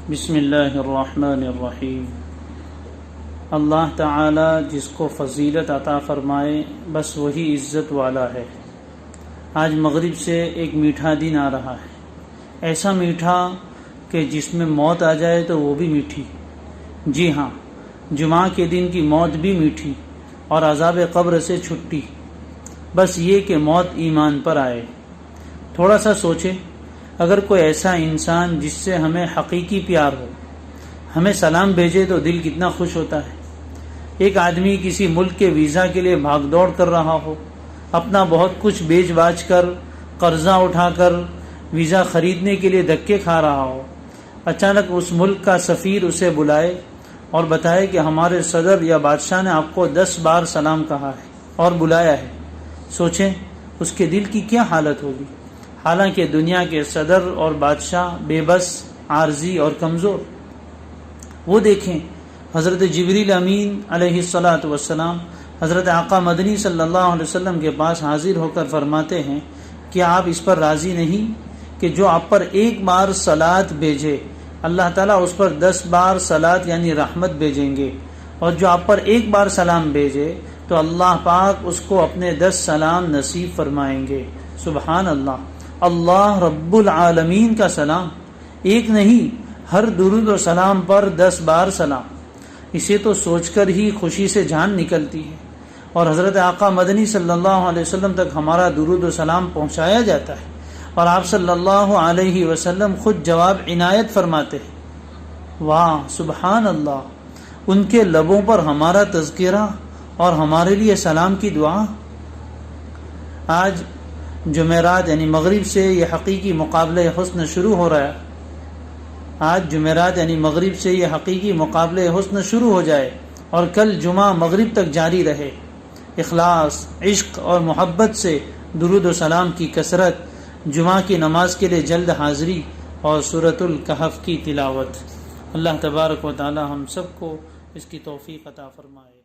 بسم اللہ الرحمن الرحیم۔ اللہ تعالی جس کو فضیلت عطا فرمائے بس وہی عزت والا ہے۔ آج مغرب سے ایک میٹھا دن آ رہا ہے، ایسا میٹھا کہ جس میں موت آ جائے تو وہ بھی میٹھی۔ جی ہاں، جمعہ کے دن کی موت بھی میٹھی اور عذاب قبر سے چھٹی، بس یہ کہ موت ایمان پر آئے۔ تھوڑا سا سوچے، اگر کوئی ایسا انسان جس سے ہمیں حقیقی پیار ہو ہمیں سلام بھیجے تو دل کتنا خوش ہوتا ہے۔ ایک آدمی کسی ملک کے ویزا کے لیے بھاگ دوڑ کر رہا ہو، اپنا بہت کچھ بیچ باچ کر، قرضہ اٹھا کر ویزا خریدنے کے لیے دھکے کھا رہا ہو، اچانک اس ملک کا سفیر اسے بلائے اور بتائے کہ ہمارے صدر یا بادشاہ نے آپ کو 10 بار سلام کہا ہے اور بلایا ہے۔ سوچیں اس کے دل کی کیا حالت ہوگی۔ حالانکہ دنیا کے صدر اور بادشاہ بے بس، عارضی اور کمزور۔ وہ دیکھیں حضرت جبریل امین علیہ السلام حضرت آقا مدنی صلی اللہ علیہ وسلم کے پاس حاضر ہو کر فرماتے ہیں کہ آپ اس پر راضی نہیں کہ جو آپ پر ایک بار صلات بھیجے اللہ تعالیٰ اس پر 10 بار صلات یعنی رحمت بھیجیں گے، اور جو آپ پر ایک بار سلام بھیجے تو اللہ پاک اس کو اپنے 10 سلام نصیب فرمائیں گے۔ سبحان اللہ، اللہ رب العالمین کا سلام، ایک نہیں، ہر درود و سلام پر 10 بار سلام۔ اسے تو سوچ کر ہی خوشی سے جان نکلتی ہے، اور حضرت آقا مدنی صلی اللہ علیہ وسلم تک ہمارا درود و سلام پہنچایا جاتا ہے، اور آپ صلی اللہ علیہ وسلم خود جواب عنایت فرماتے ہیں۔ واہ سبحان اللہ، ان کے لبوں پر ہمارا تذکرہ اور ہمارے لیے سلام کی دعا۔ آج جمعرات یعنی مغرب سے یہ حقیقی مقابلہ حسن شروع ہو رہا ہے۔ آج جمعرات یعنی مغرب سے یہ حقیقی مقابلہ حسن شروع ہو جائے اور کل جمعہ مغرب تک جاری رہے۔ اخلاص، عشق اور محبت سے درود و سلام کی کثرت، جمعہ کی نماز کے لیے جلد حاضری اور سورۃ الکہف کی تلاوت۔ اللہ تبارک و تعالی ہم سب کو اس کی توفیق عطا فرمائے۔